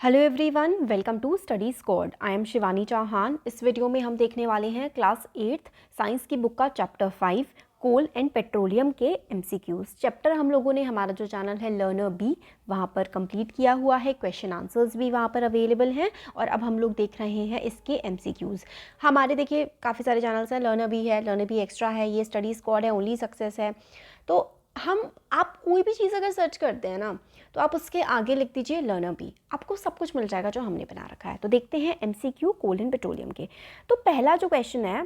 Hello everyone, welcome to Study Squad. I am Shivani Chauhan. इस video में हम देखने वाले हैं क्लास 8th साइंस की बुक का चैप्टर 5 कोल एंड पेट्रोलियम के एमसीक्यूज। चैप्टर हम लोगों ने हमारा जो चैनल है लर्नर बी वहाँ पर कंप्लीट किया हुआ है। क्वेश्चन आंसर्स भी वहाँ पर अवेलेबल हैं और अब हम लोग देख रहे हैं इसके एमसीक्यूज। हमारे देखिए काफ़ी सारे चैनल्स हैं, लर्नर बी है, लर्नर बी एक्स्ट्रा है, ये स्टडी स्क्वाड है, ओनली सक्सेस है। तो आप कोई भी चीज़ अगर सर्च करते हैं ना तो आप उसके आगे लिख दीजिए लर्नर बी, आपको सब कुछ मिल जाएगा जो हमने बना रखा है। तो देखते हैं एमसीक्यू कोल एंड पेट्रोलियम के। तो पहला जो क्वेश्चन है,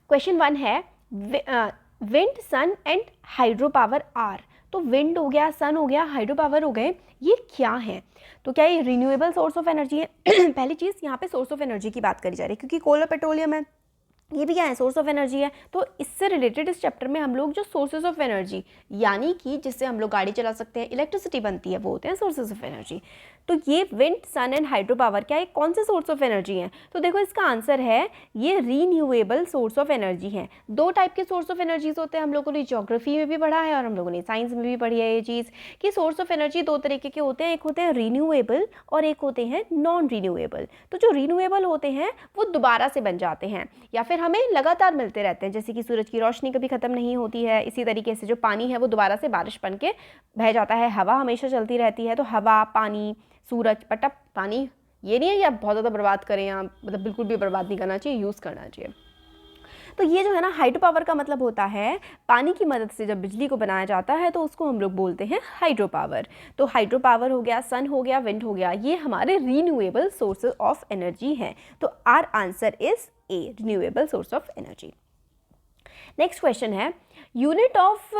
क्वेश्चन 1 है wind sun and hydro power are. तो विंड हो गया, सन हो गया, हाइड्रो पावर हो गए, ये क्या है? तो क्या ये रिन्यूएबल सोर्स ऑफ एनर्जी है? पहली चीज़ यहाँ पे सोर्स ऑफ एनर्जी की बात करी जा रही है क्योंकि कोल और पेट्रोलियम है, ये भी क्या है? सोर्स ऑफ एनर्जी है। तो इससे रिलेटेड इस चैप्टर में हम लोग जो सोर्सेज ऑफ एनर्जी यानी कि जिससे हम लोग गाड़ी चला सकते हैं, इलेक्ट्रिसिटी बनती है, वो होते हैं सोर्सेज ऑफ एनर्जी। तो ये wind, sun and hydro power क्या है, कौन से सोर्स ऑफ एनर्जी हैं? तो देखो इसका आंसर है ये रीन्यूएबल सोर्स ऑफ एनर्जी है। दो टाइप के सोर्स ऑफ एनर्जीज होते हैं, हम लोगों ने ज्योग्राफी में भी पढ़ा है और हम लोगों ने साइंस में भी पढ़ी है ये चीज़ कि सोर्स ऑफ एनर्जी दो तरीके के होते हैं, एक होते हैं रीन्यूएबल और एक होते हैं नॉन रीन्यूएबल। तो जो रीन्यूएबल होते हैं वो दोबारा से बन जाते हैं या फिर हमें लगातार मिलते रहते हैं, जैसे कि सूरज की रोशनी कभी ख़त्म नहीं होती है। इसी तरीके से जो पानी है वो दोबारा से बारिश बन के बह जाता है, हवा हमेशा चलती रहती है। तो हवा, पानी, सूरज, पटप, पानी, ये नहीं है कि आप बहुत ज़्यादा बर्बाद करें या मतलब बिल्कुल भी बर्बाद नहीं करना चाहिए, यूज़ करना चाहिए। तो ये जो है ना हाइड्रो पावर का मतलब होता है पानी की मदद से जब बिजली को बनाया जाता है तो उसको हम लोग बोलते हैं हाइड्रो पावर। तो हाइड्रो पावर हो गया, सन हो गया, विंड हो गया, ये हमारे रीन्यूएबल सोर्सेज ऑफ एनर्जी हैं। तो our answer is A, renewable source of energy. Next question है unit of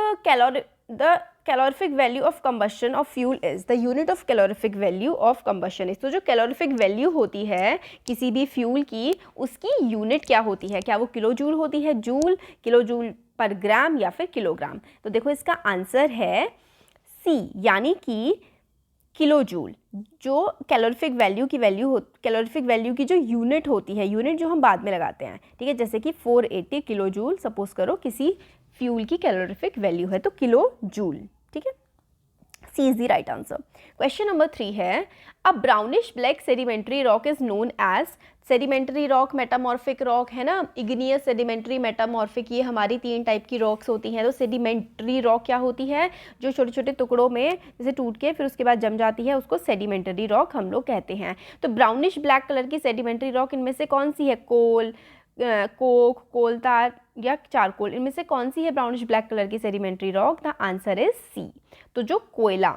the calorific value of combustion of fuel is, the unit of calorific value of combustion is। तो जो calorific value होती है किसी भी fuel की, उसकी unit क्या होती है? क्या वो किलो जूल होती है, जूल, किलो जूल पर ग्राम या फिर किलोग्राम? तो देखो इसका आंसर है सी, यानी कि किलो जूल। जो कैलोरीफिक वैल्यू कैलोरीफिक वैल्यू की जो यूनिट होती है, यूनिट जो हम बाद में लगाते हैं, ठीक है, जैसे कि 480 किलो जूल सपोज करो किसी फ्यूल की कैलोरीफिक वैल्यू है, तो किलो जूल, ठीक है। C is the right answer. Question number 3 है a brownish black sedimentary rock is known as. Sedimentary rock, metamorphic rock है ना, इग्नियस, सेडिमेंट्री, मेटामॉर्फिक, ये हमारी 3 टाइप की रॉक्स होती हैं। तो सेडिमेंट्री रॉक क्या होती है? जो छोटे छोटे टुकड़ों में जैसे टूट के फिर उसके बाद जम जाती है, उसको सेडिमेंट्री रॉक हम लोग कहते हैं। तो ब्राउनिश ब्लैक कलर की सेडिमेंट्री रॉक इनमें से कौन सी है? कोल, कोक, कोलतार या चारकोल, इनमें से कौन सी है ब्राउनिश ब्लैक कलर की sedimentary rock? The answer is C. तो जो कोयला,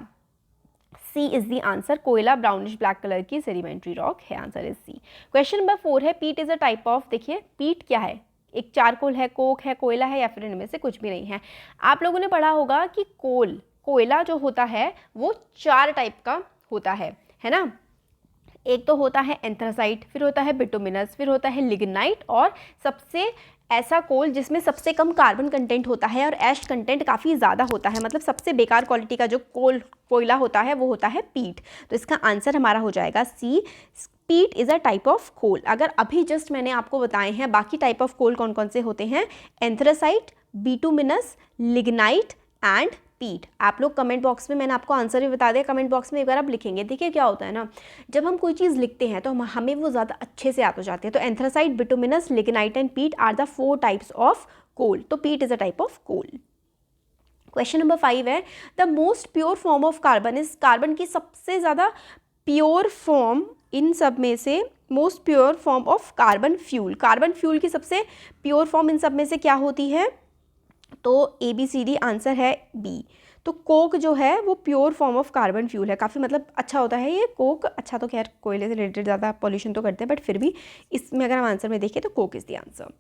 सी इज द आंसर, कोयला ब्राउनिश ब्लैक कलर की सेडिमेंट्री रॉक है, answer is C. Question number 4 है पीट इज अ टाइप ऑफ। देखिए पीट क्या है? एक चारकोल है, कोक है, कोयला है या फिर इनमें से कुछ भी नहीं है। आप लोगों ने पढ़ा होगा कि कोयला जो होता है वो 4 टाइप का होता है ना। एक तो होता है एंथ्रासाइट, फिर होता है बिटुमिनस, फिर होता है लिग्नाइट और सबसे ऐसा कोल जिसमें सबसे कम कार्बन कंटेंट होता है और एश कंटेंट काफ़ी ज़्यादा होता है, मतलब सबसे बेकार क्वालिटी का जो कोयला होता है वो होता है पीट। तो इसका आंसर हमारा हो जाएगा C, peat is a type of coal. अगर अभी जस्ट मैंने आपको बताए हैं बाकी टाइप ऑफ कोल कौन कौन से होते हैं, एंथ्रासाइट, बिटुमिनस, लिग्नाइट एंड पीट। आप लोग कमेंट बॉक्स में, मैंने आपको आंसर भी बता दिया, कमेंट बॉक्स में एक बार आप लिखेंगे। देखिए क्या होता है ना, जब हम कोई चीज़ लिखते हैं तो हमें वो ज़्यादा अच्छे से याद हो जाती है। तो anthracite, bituminous, lignite and peat are the 4 types of coal. तो peat is a type of coal. Question number 5 है the most pure form of carbon is. Carbon की सबसे ज़्यादा प्योर फॉर्म इन सब में से, most pure form of carbon fuel, carbon fuel की सबसे प्योर फॉर्म इन सब में से क्या होती है? तो ABCD आंसर है बी। तो कोक जो है वो pure form of carbon fuel है, काफ़ी मतलब अच्छा होता है ये कोक। अच्छा तो खैर कोयले से रिलेटेड ज़्यादा पॉल्यूशन तो करते हैं, बट फिर भी इसमें अगर हम आंसर में देखें तो coke is the answer.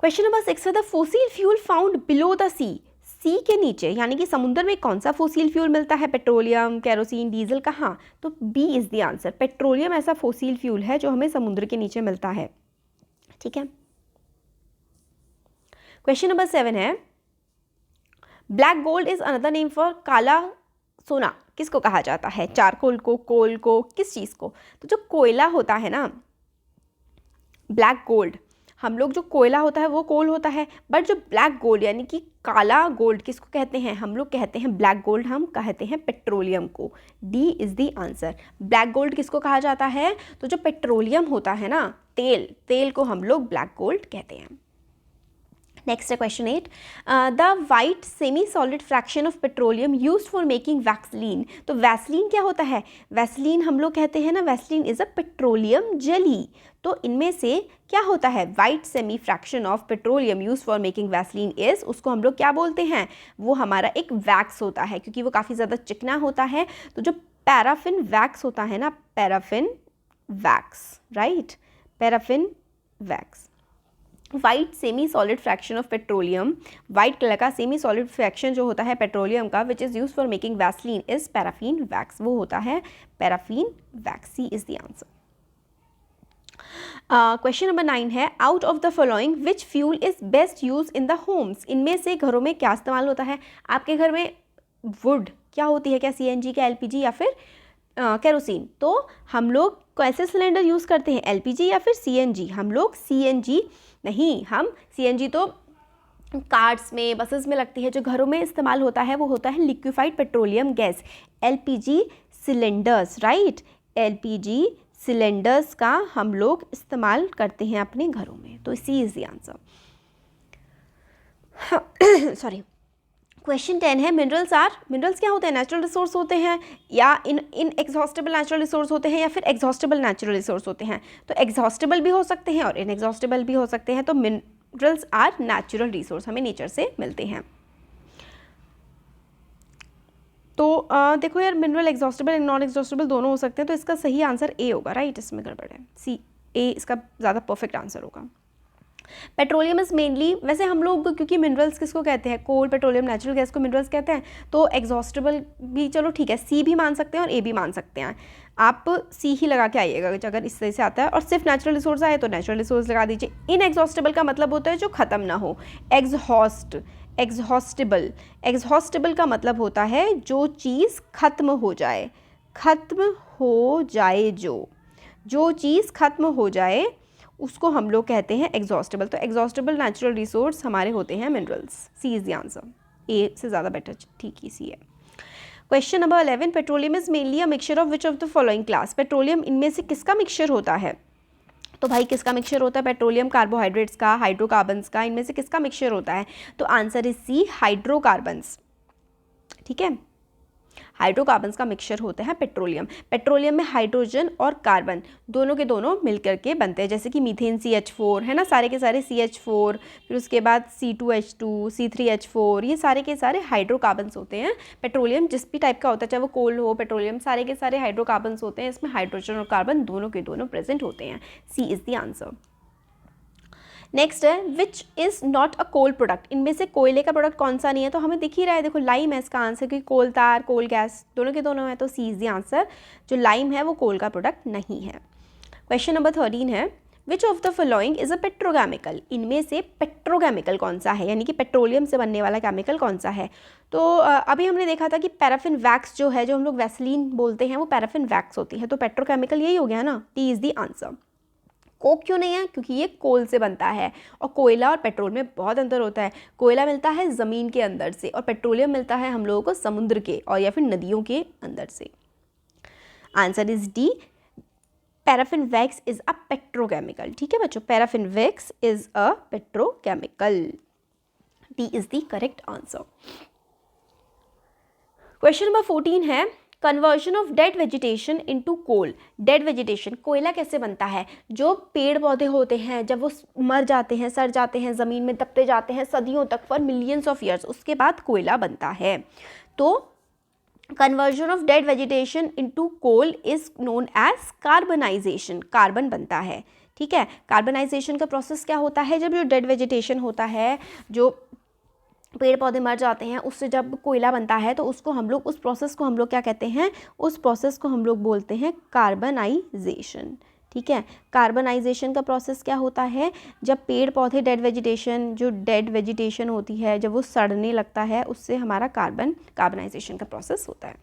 Question number 6 है the fossil fuel found below the sea के नीचे यानी कि समुद्र में कौन सा फोसिल फ्यूल मिलता है? पेट्रोलियम, केरोसिन, डीजल, कहाँ? तो B is the answer. Petroleum ऐसा फोसिल फ्यूल है जो हमें समुद्र के नीचे मिलता है, ठीक है। क्वेश्चन नंबर 7 है black gold is another name for. काला सोना किसको कहा जाता है? चारकोल को, कोल को, किस चीज़ को? तो जो कोयला होता है ना, ब्लैक गोल्ड, हम लोग जो कोयला होता है वो कोल होता है, बट जो ब्लैक गोल्ड यानी कि काला गोल्ड किसको कहते हैं, हम लोग कहते हैं ब्लैक गोल्ड, हम कहते हैं पेट्रोलियम को। D is the answer. Black gold किसको कहा जाता है, तो जो पेट्रोलियम होता है ना, तेल को हम लोग ब्लैक गोल्ड कहते हैं। नेक्स्ट है question 8, the white semi solid fraction of petroleum used for making Vaseline. तो वैसलीन क्या होता है, वैसलीन हम लोग कहते हैं ना, Vaseline is a petroleum jelly. तो इनमें से क्या होता है, white semi fraction of petroleum use for making Vaseline is, उसको हम लोग क्या बोलते हैं, वो हमारा एक वैक्स होता है, क्योंकि वो काफ़ी ज़्यादा चिकना होता है। तो जो पैराफिन वैक्स होता है ना, paraffin wax, right, paraffin wax. White semi solid fraction of petroleum, white colour का सेमी सॉलिड फ्रैक्शन जो होता है पेट्रोलियम का, which is use for making Vaseline, is paraffin wax, वो होता है paraffin wax. C is the answer. Question number 9 है, out of the following which fuel is best use in the homes. इनमें से घरों में क्या इस्तेमाल होता है, आपके घर में वुड क्या होती है, क्या CNG, क्या LPG या फिर केरोसिन। तो हम लोग कैसे सिलेंडर यूज़ करते हैं, LPG या फिर CNG। हम लोग CNG नहीं, हम CNG तो कार्स में, बसेस में लगती है। जो घरों में इस्तेमाल होता है वो होता है liquefied petroleum gas, LPG cylinders, right, LPG cylinders का हम लोग इस्तेमाल करते हैं अपने घरों में। तो C is the answer. Sorry. Question 10 है, मिनरल्स क्या होते हैं, नेचुरल रिसोर्स होते हैं या इन एग्जॉस्टेबल नेचुरल रिसोर्स होते हैं या फिर एग्जॉस्टेबल नेचुरल रिसोर्स होते हैं। तो एग्जॉस्टेबल भी हो सकते हैं और इनएग्जॉस्टेबल भी हो सकते हैं। तो मिनरल्स आर नेचुरल रिसोर्स, हमें नेचर से मिलते हैं। तो देखो यार, mineral exhaustible and non exhaustible दोनों हो सकते हैं, तो इसका सही आंसर ए होगा, राइट, इसमें गड़बड़ है, सी, ए इसका ज़्यादा परफेक्ट आंसर होगा। पेट्रोलियम इज मेनली, वैसे हम लोग क्योंकि मिनरल्स किसको कहते हैं, कोल, पेट्रोलियम, नेचुरल गैस को मिनरल्स कहते हैं, तो एग्जॉस्टेबल भी चलो ठीक है, सी भी मान सकते हैं और ए भी मान सकते हैं। आप सी ही लगा के आइएगा अगर इस तरह से आता है, और सिर्फ नेचुरल रिसोर्स आए तो नेचुरल रिसोर्स लगा दीजिए। इनएग्जॉस्टेबल का मतलब होता है जो ख़त्म ना हो, एग्जॉस्टेबल का मतलब होता है जो चीज़ खत्म हो जाए, जो चीज़ खत्म हो जाए उसको हम लोग कहते हैं एग्जॉस्टेबल। तो एग्जॉस्टेबल नेचुरल रिसोर्स हमारे होते हैं minerals. C is the answer, A से ज़्यादा बेटर, ठीक ही सी है। Question number 11, petroleum is mainly a mixture of which of the following class. Petroleum इनमें से किसका मिक्सचर होता है, तो भाई किसका मिक्सचर होता है पेट्रोलियम, कार्बोहाइड्रेट्स का, हाइड्रोकार्बन्स का, इनमें से किसका मिक्सचर होता है। तो आंसर इज सी, हाइड्रोकार्बन्स, ठीक है, हाइड्रोकार्बन्स का मिक्सचर होता है पेट्रोलियम में हाइड्रोजन और कार्बन दोनों के दोनों मिलकर के बनते हैं, जैसे कि मीथेन CH4 है ना, सारे के सारे CH4, फिर उसके बाद C2H2, C3H4, ये सारे के सारे हाइड्रोकार्बन्स होते हैं। पेट्रोलियम जिस भी टाइप का होता है, चाहे वो कोल हो, पेट्रोलियम, सारे के सारे हाइड्रोकार्बन्स होते हैं, इसमें हाइड्रोजन और कार्बन दोनों के दोनों प्रेजेंट होते हैं। C is the answer. Next है, which is not a coal product. इनमें से कोयले का प्रोडक्ट कौन सा नहीं है, तो हमें दिख ही रहा है, देखो लाइम है इसका आंसर, क्योंकि कोल तार, कोल गैस दोनों के दोनों है, तो सी इज़ द आंसर। जो लाइम है वो कोल का प्रोडक्ट नहीं है। क्वेश्चन नंबर 13 है, विच of the following is a petrochemical. इनमें से पेट्रोकेमिकल कौन सा है, यानी कि पेट्रोलियम से बनने वाला केमिकल कौन सा है। तो अभी हमने देखा था कि पैराफिन वैक्स जो है, जो हम लोग वैसलीन बोलते हैं, वो पैराफिन वैक्स होती है, तो पेट्रोकेमिकल यही हो गया ना, T is the answer. Coke क्यों नहीं है, क्योंकि ये कोल से बनता है, और कोयला और पेट्रोल में बहुत अंतर होता है। कोयला मिलता है ज़मीन के अंदर से और पेट्रोलियम मिलता है हम लोगों को समुद्र के और या फिर नदियों के अंदर से। Answer is D, paraffin wax is a petrochemical. ठीक है बच्चों, paraffin wax is a petrochemical. D is the correct answer. Question number 14 है, conversion of dead vegetation into coal. Dead vegetation, कोयला कैसे बनता है, जो पेड़ पौधे होते हैं जब वो मर जाते हैं, सड़ जाते हैं, ज़मीन में दबते जाते हैं सदियों तक, फॉर मिलियंस ऑफ ईयर्स, उसके बाद कोयला बनता है। तो conversion of dead vegetation into coal is known as carbonisation, carbon बनता है। ठीक है, कार्बनाइजेशन का प्रोसेस क्या होता है, जब जो डेड वेजिटेशन होता है, जो पेड़ पौधे मर जाते हैं, उससे जब कोयला बनता है, तो उसको हम लोग, उस प्रोसेस को हम लोग क्या कहते हैं, उस प्रोसेस को हम लोग बोलते हैं कार्बनाइजेशन। ठीक है, कार्बनाइजेशन का प्रोसेस क्या होता है, जब पेड़ पौधे डेड वेजिटेशन, जो डेड वेजिटेशन होती है, जब वो सड़ने लगता है, उससे हमारा कार्बनाइजेशन का प्रोसेस होता है।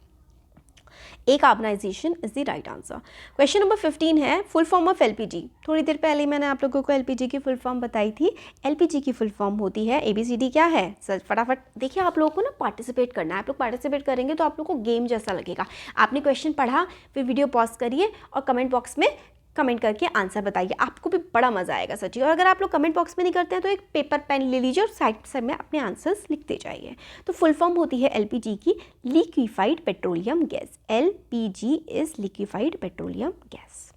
A carbonization is the right answer. Question number 15 है फुल फॉर्म ऑफ एलपीजी। थोड़ी देर पहले मैंने आप लोगों को एलपीजी की फुल फॉर्म बताई थी। एलपीजी की फुल फॉर्म होती है एबीसीडी। क्या है सर फटाफट देखिए, आप लोगों को ना पार्टिसिपेट करना है। आप लोग पार्टिसिपेट करेंगे तो आप लोग को गेम जैसा लगेगा। आपने क्वेश्चन पढ़ा, फिर वीडियो पॉज करिए और कमेंट बॉक्स में कमेंट करके आंसर बताइए, आपको भी बड़ा मजा आएगा सच्ची। और अगर आप लोग कमेंट बॉक्स में नहीं करते हैं तो एक पेपर पेन ले लीजिए और साइड साइड में अपने आंसर्स लिखते जाइए। तो फुल फॉर्म होती है एलपीजी की liquefied petroleum gas. LPG is liquefied petroleum gas.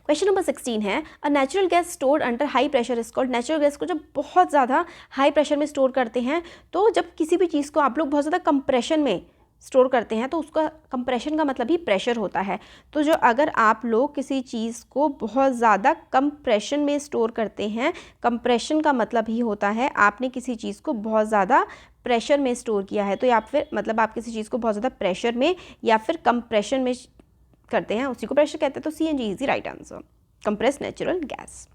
Question number 16 है a natural gas stored under high pressure is called. Natural gas को जब बहुत ज़्यादा हाई प्रेशर में स्टोर करते हैं, तो जब किसी भी चीज़ को आप लोग बहुत ज़्यादा कंप्रेशन में स्टोर करते हैं तो उसका कंप्रेशन का मतलब ही प्रेशर होता है। तो जो अगर आप लोग किसी चीज़ को बहुत ज़्यादा कंप्रेशन में स्टोर करते हैं, कंप्रेशन का मतलब ही होता है आपने किसी चीज़ को बहुत ज़्यादा प्रेशर में स्टोर किया है। तो या फिर मतलब आप किसी चीज़ को बहुत ज़्यादा प्रेशर में या फिर कंप्रेशन में करते हैं, उसी को प्रेशर कहते हैं। तो CNG is the right answer, compressed natural gas.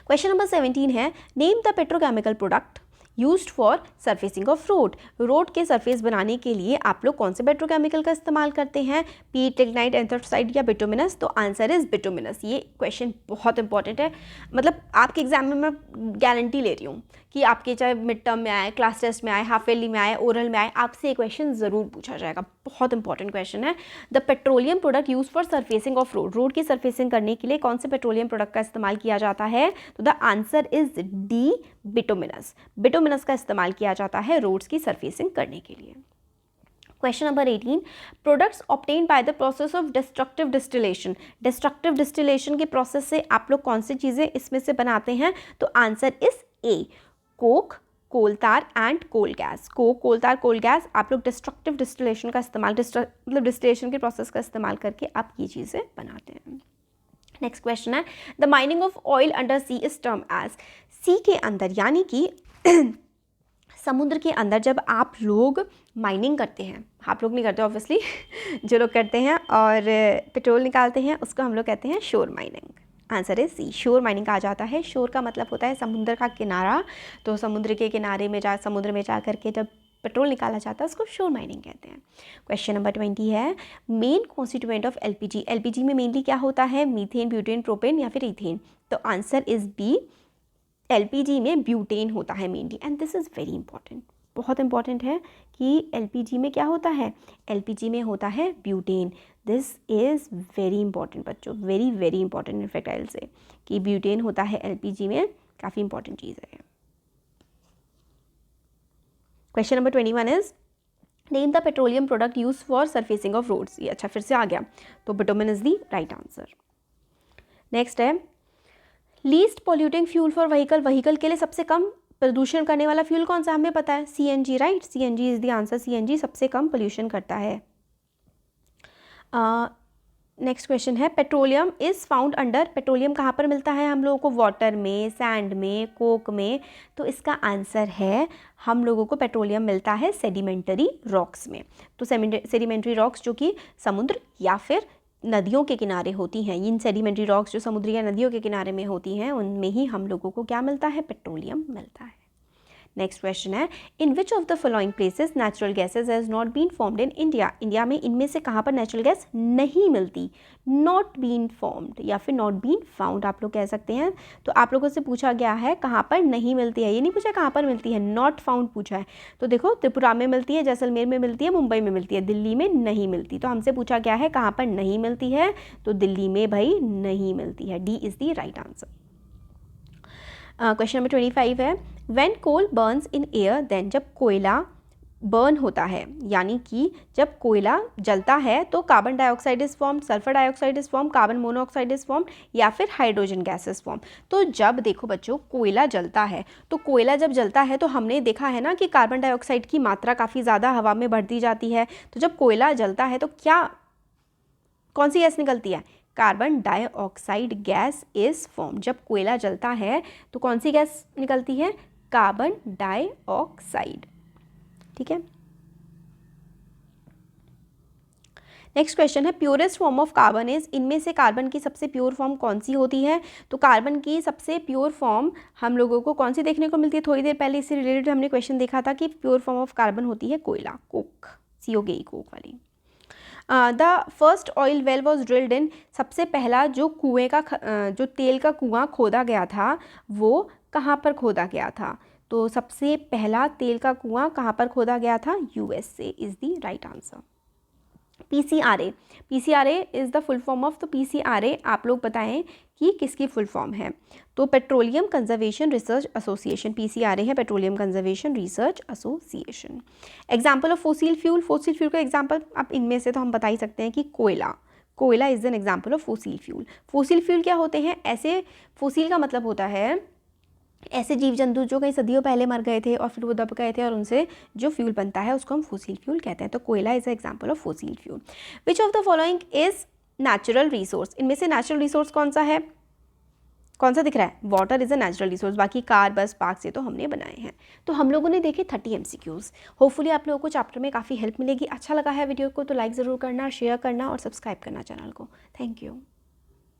Question number 17 है name the petrochemical product used for surfacing of road. Road के सरफेस बनाने के लिए आप लोग कौन से पेट्रोकेमिकल का इस्तेमाल करते हैं? पीट, लिग्नाइट, एंथ्रासाइड या बिटुमिनस? तो आंसर इज बिटुमिनस। ये क्वेश्चन बहुत इंपॉर्टेंट है, मतलब आपके एग्जाम में मैं गारंटी ले रही हूँ कि आपके चाहे मिड टर्म में आए, क्लास टेस्ट में आए, हाफ ईयरली में आए, ओरल में आए, आपसे ये क्वेश्चन ज़रूर पूछा जाएगा। बहुत इंपॉर्टेंट क्वेश्चन है। The petroleum product use for surfacing of road. Road की सरफेसिंग करने के लिए कौन से पेट्रोलियम प्रोडक्ट का इस्तेमाल किया जाता है? तो the answer is D, bituminous. Bituminous का इस्तेमाल किया जाता है रोड्स की सरफेसिंग करने के लिए। Question number 18 products obtained by the process of destructive distillation. Destructive distillation के प्रोसेस से आप लोग कौन सी चीज़ें इसमें से बनाते हैं? तो answer is A, coke, coal tar and coal gas. Coke, coal tar, coal gas आप लोग डिस्ट्रक्टिव डिस्टिलेशन का इस्तेमाल मतलब डिस्टिलेशन के प्रोसेस का इस्तेमाल करके आप ये चीज़ें बनाते हैं। नेक्स्ट क्वेश्चन है the mining of oil under sea is term as. Sea के अंदर यानी कि समुद्र के अंदर जब आप लोग माइनिंग करते हैं, आप लोग नहीं करते ऑब्वियसली जो लोग करते हैं और पेट्रोल निकालते हैं उसको हम लोग कहते हैं शोर माइनिंग। आंसर है सी, शोर माइनिंग कहा जाता है। शोर का मतलब होता है समुद्र का किनारा। तो समुद्र के किनारे में समुद्र में जा करके जब पेट्रोल निकाला जाता है उसको शोर माइनिंग कहते हैं। क्वेश्चन नंबर 20 है main constituent of LPG. LPG में मेनली क्या होता है? मीथेन, ब्यूटेन, प्रोपेन या फिर इथेन? तो आंसर इज बी, एलपीजी में ब्यूटेन होता है mainly. And this is very important, बहुत इंपॉर्टेंट है कि एलपीजी में क्या होता है? एलपीजी में होता है butane. This is very important बच्चों, very very important. In fact I will say कि ब्यूटेन होता है एलपीजी में, काफ़ी इंपॉर्टेंट चीज़ है। Question number 21 is name the petroleum product use for surfacing of roads. ये अच्छा फिर से आ गया, तो bitumen is the right answer. Next है least polluting fuel for vehicle. Vehicle के लिए सबसे कम प्रदूषण करने वाला फ्यूल कौन सा? हमें पता है CNG, right? CNG is the answer. CNG सबसे कम पोल्यूशन करता है। नेक्स्ट क्वेश्चन है petroleum is found under. Petroleum कहाँ पर मिलता है हम लोगों को? वाटर में, सैंड में, कोक में? तो इसका आंसर है हम लोगों को पेट्रोलियम मिलता है सेडिमेंटरी रॉक्स में। तो सेडिमेंटरी रॉक्स जो कि समुद्र या फिर नदियों के किनारे होती हैं, इन सेडिमेंटरी रॉक्स जो समुद्र या नदियों के किनारे में होती हैं उनमें ही हम लोगों को क्या मिलता है? पेट्रोलियम मिलता है। नेक्स्ट क्वेश्चन है in which of the following places natural gases has not been formed in India. India में इनमें से कहाँ पर नेचुरल गैस नहीं मिलती? नॉट बीन फॉर्म्ड या फिर नॉट बीन फाउंड आप लोग कह सकते हैं। तो आप लोगों से पूछा गया है कहाँ पर नहीं मिलती है, ये नहीं पूछा कहाँ पर मिलती है, नॉट फाउंड पूछा है। तो देखो त्रिपुरा में मिलती है, जैसलमेर में मिलती है, मुंबई में मिलती है, दिल्ली में नहीं मिलती। तो हमसे पूछा गया है कहाँ पर नहीं मिलती है, तो दिल्ली में भाई नहीं मिलती है। D is the right answer. Question number 25 है when coal burns in air then. जब कोयला बर्न होता है यानी कि जब कोयला जलता है तो carbon dioxide is form, sulphur dioxide is form, carbon monoxide is form या फिर हाइड्रोजन गैस इज फॉर्म। तो जब देखो बच्चों कोयला जलता है, तो कोयला जब जलता है तो हमने देखा है ना कि कार्बन डाइऑक्साइड की मात्रा काफ़ी ज़्यादा हवा में बढ़ती जाती है। तो जब कोयला जलता है तो क्या कौन सी गैस निकलती है? Carbon dioxide gas is form. जब कोयला जलता है तो कौन सी गैस निकलती है? Carbon dioxide. ठीक है। नेक्स्ट क्वेश्चन है purest form of carbon is. इनमें से कार्बन की सबसे प्योर फॉर्म कौन सी होती है? तो कार्बन की सबसे प्योर फॉर्म हम लोगों को कौन सी देखने को मिलती है? थोड़ी देर पहले इससे रिलेटेड हमने क्वेश्चन देखा था कि प्योर फॉर्म ऑफ कार्बन होती है कोयला, कोक, COK कोक वाली। The first oil well was drilled in, सबसे पहला जो कुएँ का जो तेल का कुआं खोदा गया था वो कहाँ पर खोदा गया था? तो सबसे पहला तेल का कुआं कहाँ पर खोदा गया था? USA is the right answer. PCRA, PCRA is the full form of, तो PCRA आप लोग बताएं कि किसकी फुल फॉर्म है? तो petroleum conservation research association, PCRA है petroleum conservation research association. Example of fossil fuel, fossil fuel का एग्जाम्पल अब इनमें से तो हम बता ही सकते हैं कि कोयला, कोयला is an example of fossil fuel. Fossil fuel क्या होते हैं? ऐसे, फोसिल का मतलब होता है ऐसे जीव जंतु जो कई सदियों पहले मर गए थे और फिर वो दब गए थे और उनसे जो फ्यूल बनता है उसको हम फोसिल फ्यूल कहते हैं। तो कोयला is example of fossil fuel. Which of the following is natural resource, इनमें से नेचुरल रिसोर्स कौन सा है? कौन सा दिख रहा है? Water is a natural resource, बाकी कार बस पार्क से तो हमने बनाए हैं। तो हम लोगों ने देखे 30 MCQs। होपफुली आप लोगों को चैप्टर में काफ़ी हेल्प मिलेगी। अच्छा लगा है वीडियो को तो लाइक ज़रूर करना, शेयर करना और सब्सक्राइब करना चैनल को। Thank you.